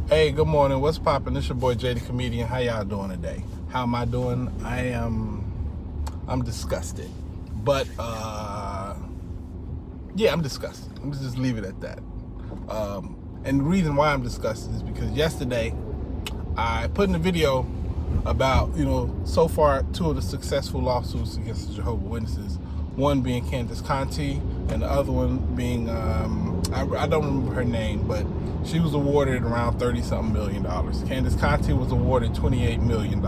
Hey, good morning. What's poppin'? This your boy Jay the Comedian. How y'all doing today? How am I doing? I'm disgusted. But yeah, I'm disgusted. I'm just leave it at that. And the reason why I'm disgusted is because yesterday I put in a video about, so far 2 of the successful lawsuits against the Jehovah Witnesses. One being Candice Conti, and the other one being, I don't remember her name, but she was awarded around $30-something million. Candice Conti was awarded $28 million.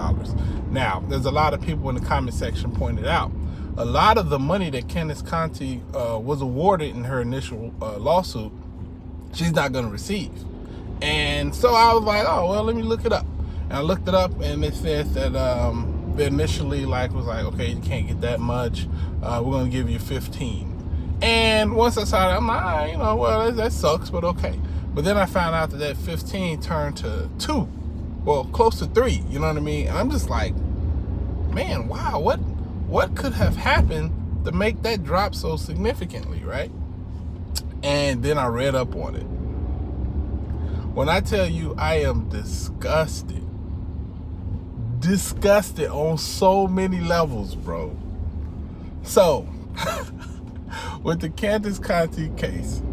Now, there's a lot of people in the comment section pointed out, a lot of the money that Candice Conti was awarded in her initial lawsuit, she's not going to receive. And so I was like, oh, well, let me look it up. And I looked it up, and it says that they initially was like, okay, you can't get that much. We're going to give you 15. And once I saw that, I'm like, all right, well, that sucks, but okay. But then I found out that 15 turned to 2. Well, close to 3, you know what I mean? And I'm just like, man, wow, what could have happened to make that drop so significantly, right? And then I read up on it. When I tell you I am disgusted on so many levels, bro. So, with the Candice Conti case,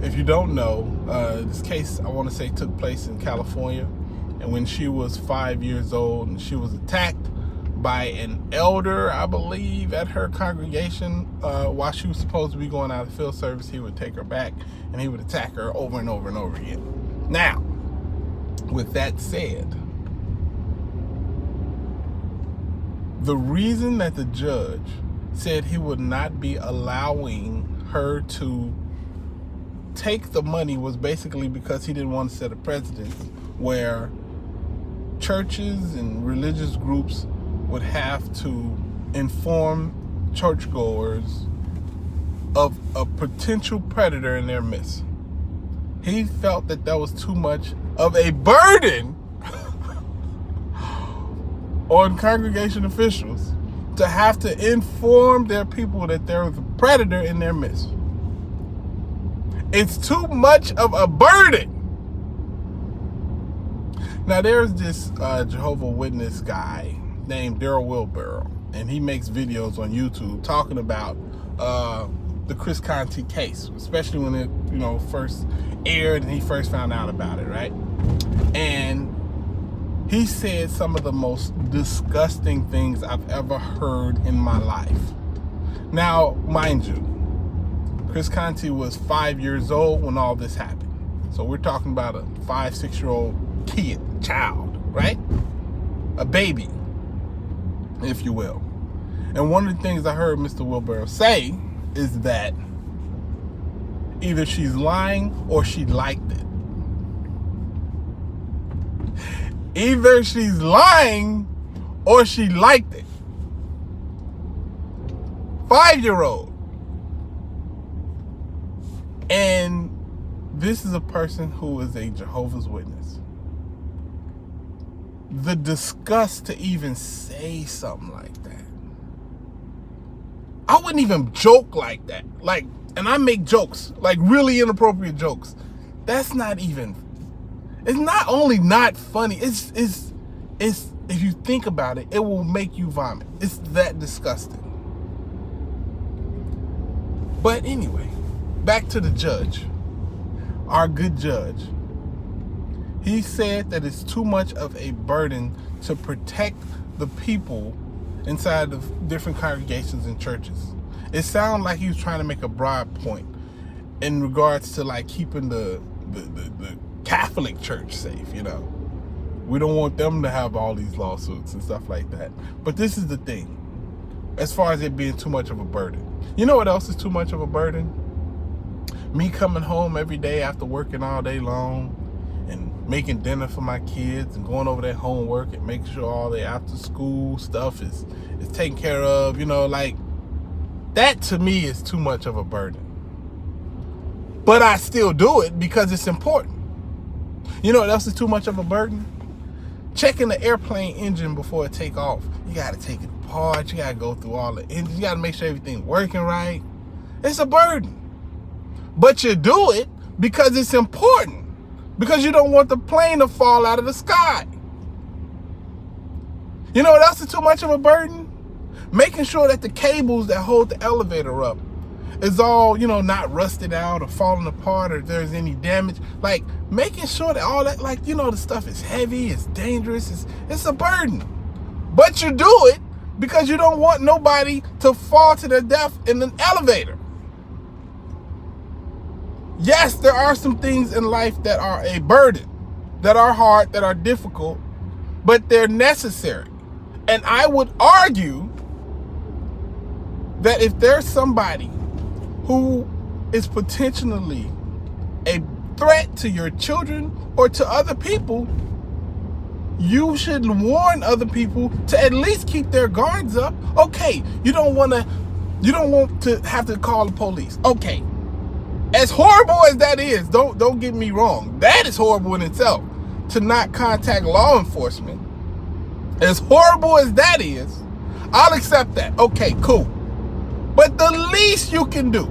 if you don't know, this case, I want to say, took place in California. And when she was 5 years old, and she was attacked by an elder, I believe, at her congregation, while she was supposed to be going out of field service, he would take her back and he would attack her over and over and over again. Now, with that said, the reason that the judge said he would not be allowing her to take the money was basically because he didn't want to set a precedent where churches and religious groups would have to inform churchgoers of a potential predator in their midst. He felt that was too much of a burden on congregation officials to have to inform their people that there was a predator in their midst. It's too much of a burden. Now, there's this Jehovah Witness guy named Daryl Wilbur, and he makes videos on YouTube talking about the Chris Conti case, especially when it first aired and he first found out about it, right? And he said some of the most disgusting things I've ever heard in my life. Now, mind you, Chris Conti was 5 years old when all this happened. So we're talking about a 5-6-year-old child, right? A baby, if you will. And one of the things I heard Mr. Wilbur say is that either she's lying or she liked it. Either she's lying or she liked it. 5-year-old. And this is a person who is a Jehovah's Witness. The disgust to even say something like that. I wouldn't even joke like that. And I make jokes, really inappropriate jokes. That's not even, it's not only not funny, it's if you think about it, it will make you vomit. It's that disgusting. But anyway, back to the judge, our good judge. He said that it's too much of a burden to protect the people inside of different congregations and churches. It sounded like he was trying to make a broad point in regards to keeping the Catholic Church safe, We don't want them to have all these lawsuits and stuff like that. But this is the thing, as far as it being too much of a burden. You know what else is too much of a burden? Me coming home every day after working all day long and making dinner for my kids and going over their homework and making sure all their after school stuff is taken care of, that to me is too much of a burden. But I still do it because it's important. You know what else is too much of a burden? Checking the airplane engine before it take off. You got to take it apart. You got to go through all the engines. You got to make sure everything's working right. It's a burden. But you do it because it's important. because you don't want the plane to fall out of the sky. You know what else is too much of a burden? Making sure that the cables that hold the elevator up is all, not rusted out or falling apart or if there's any damage. Like, making sure that all that, the stuff is heavy, it's dangerous, it's a burden. But you do it because you don't want nobody to fall to their death in an elevator. Yes, there are some things in life that are a burden, that are hard, that are difficult, but they're necessary. And I would argue that if there's somebody who is potentially a threat to your children or to other people, you should warn other people to at least keep their guards up. Okay, you don't want to have to call the police. Okay. As horrible as that is, don't get me wrong. That is horrible in itself, to not contact law enforcement. As horrible as that is, I'll accept that. Okay, cool. But the least you can do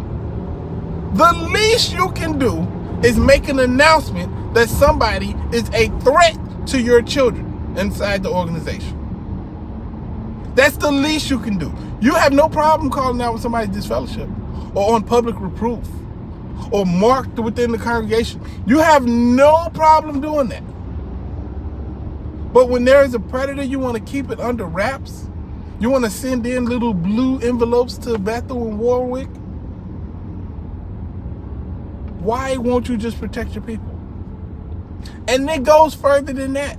is make an announcement that somebody is a threat to your children inside the organization. That's the least you can do. You have no problem calling out when somebody's disfellowship or on public reproof or marked within the congregation. You have no problem doing that. But when there is a predator, you want to keep it under wraps. You want to send in little blue envelopes to Bethel and Warwick. Why won't you just protect your people? And it goes further than that.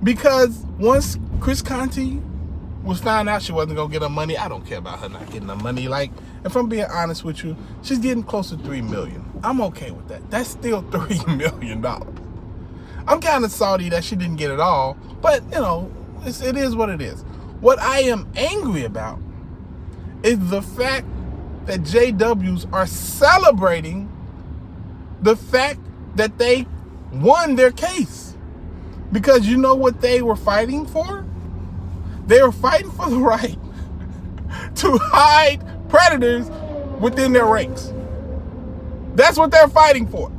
Because once Candice Conti was found out she wasn't going to get her money, I don't care about her not getting her money. Like, if I'm being honest with you, she's getting close to $3 million. I'm okay with that. That's still $3 million. I'm kind of salty that she didn't get it all, but it is what it is. What I am angry about is the fact that JWs are celebrating the fact that they won their case. Because you know what they were fighting for? They were fighting for the right to hide predators within their ranks. That's what they're fighting for.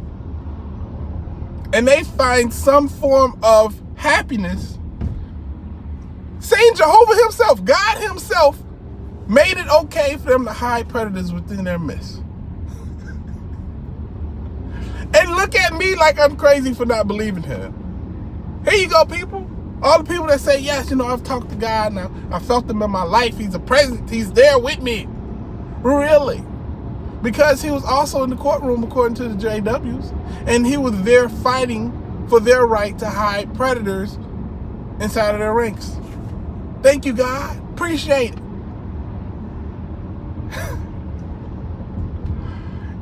And they find some form of happiness saying Jehovah himself, God himself, made it okay for them to hide predators within their midst. And look at me like I'm crazy for not believing him. Here you go, people. All the people that say, yes, I've talked to God now. I felt him in my life. He's a presence. He's there with me. Really? Because he was also in the courtroom, according to the JWs. And he was there fighting for their right to hide predators inside of their ranks. Thank you, God. Appreciate it.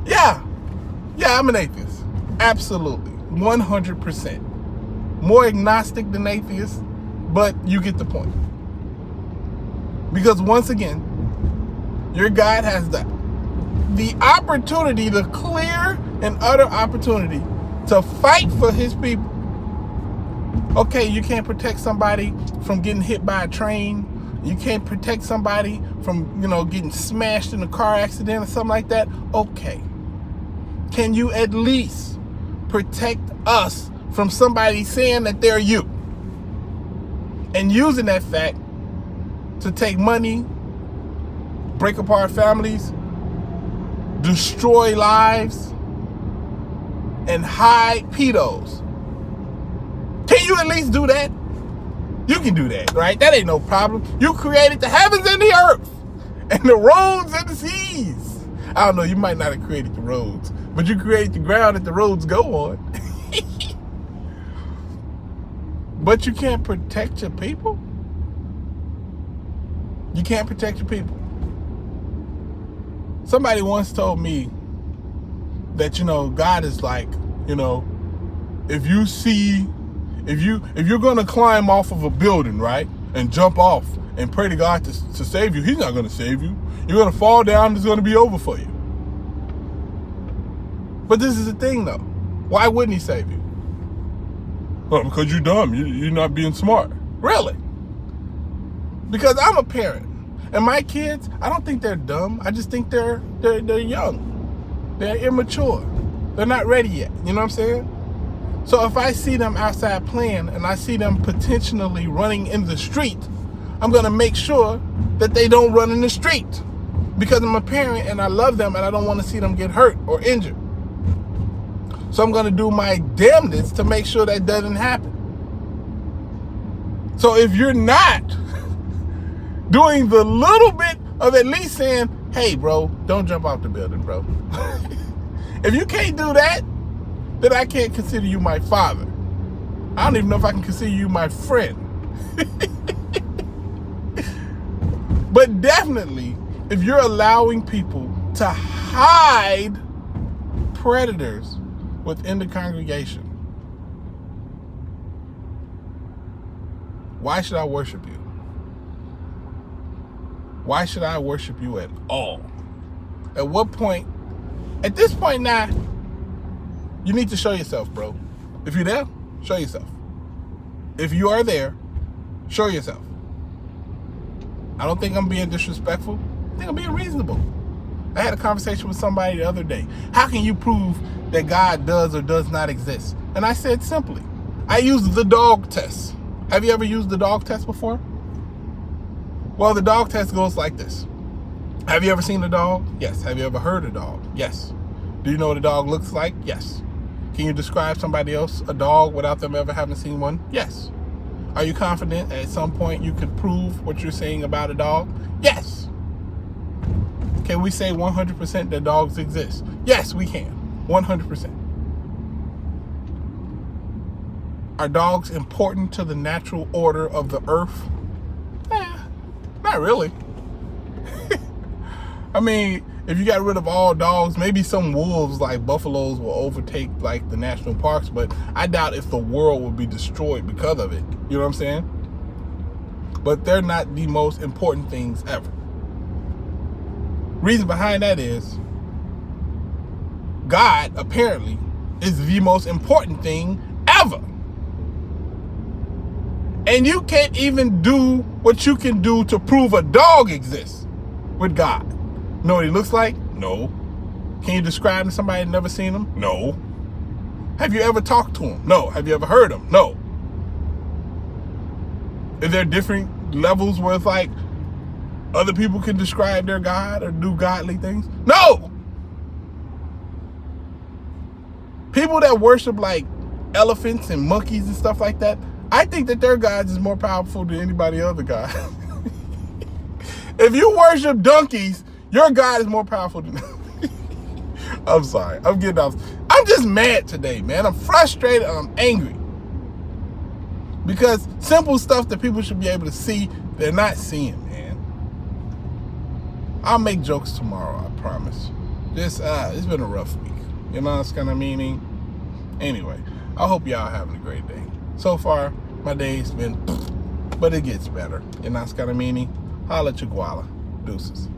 Yeah, I'm an atheist. Absolutely. 100%. More agnostic than atheist, but you get the point. Because once again, your God has the opportunity, the clear and utter opportunity to fight for his people. Okay, you can't protect somebody from getting hit by a train. You can't protect somebody from, getting smashed in a car accident or something like that. Okay. Can you at least protect us from somebody saying that they're you and using that fact to take money, break apart families, destroy lives, and hide pedos? Can you at least do that? You can do that, right? That ain't no problem. You created the heavens and the earth and the roads and the seas. I don't know, you might not have created the roads, but you created the ground that the roads go on. But you can't protect your people? You can't protect your people. Somebody once told me that, God is like, if you're going to climb off of a building, right, and jump off and pray to God to save you, he's not going to save you. You're going to fall down, it's going to be over for you. But this is the thing, though. Why wouldn't he save you? Well, because you're dumb. You're not being smart. Really? Because I'm a parent. And my kids, I don't think they're dumb. I just think they're young. They're immature. They're not ready yet. You know what I'm saying? So if I see them outside playing and I see them potentially running in the street, I'm going to make sure that they don't run in the street, because I'm a parent and I love them and I don't want to see them get hurt or injured. So I'm going to do my damnedest to make sure that doesn't happen. So if you're not doing the little bit of at least saying, hey, bro, don't jump off the building, bro. If you can't do that, then I can't consider you my father. I don't even know if I can consider you my friend. But definitely, if you're allowing people to hide predators within the congregation, why should I worship you? Why should I worship you at all? At what point? At this point now, you need to show yourself, bro. If you're there, show yourself. If you are there, show yourself. I don't think I'm being disrespectful. I think I'm being reasonable. I had a conversation with somebody the other day. How can you prove that God does or does not exist? And I said simply, I used the dog test. Have you ever used the dog test before? Well, the dog test goes like this. Have you ever seen a dog? Yes. Have you ever heard a dog? Yes. Do you know what a dog looks like? Yes. Can you describe somebody else, a dog, without them ever having seen one? Yes. Are you confident at some point you could prove what you're saying about a dog? Yes. Can we say 100% that dogs exist? Yes, we can. 100%. Are dogs important to the natural order of the earth? Not really. I mean, if you got rid of all dogs, maybe some wolves like buffaloes will overtake like the national parks, but I doubt if the world will be destroyed because of it. You know what I'm saying? But they're not the most important things ever. Reason behind that is God apparently is the most important thing ever. And you can't even do what you can do to prove a dog exists with God. Know what he looks like? No. Can you describe him to somebody who's never seen him? No. Have you ever talked to him? No. Have you ever heard him? No. Is there different levels where it's like other people can describe their God or do godly things? No. People that worship like elephants and monkeys and stuff like that, I think that their God is more powerful than anybody other God. If you worship donkeys, your God is more powerful than I'm sorry. I'm getting off. I'm just mad today, man. I'm frustrated and I'm angry. Because simple stuff that people should be able to see, they're not seeing, man. I'll make jokes tomorrow, I promise. It's been a rough week. You know, it's kind of meaning. Anyway, I hope y'all having a great day. So far, my day's been, but it gets better. You know, it's kind of meaning. Holla at your guala. Deuces.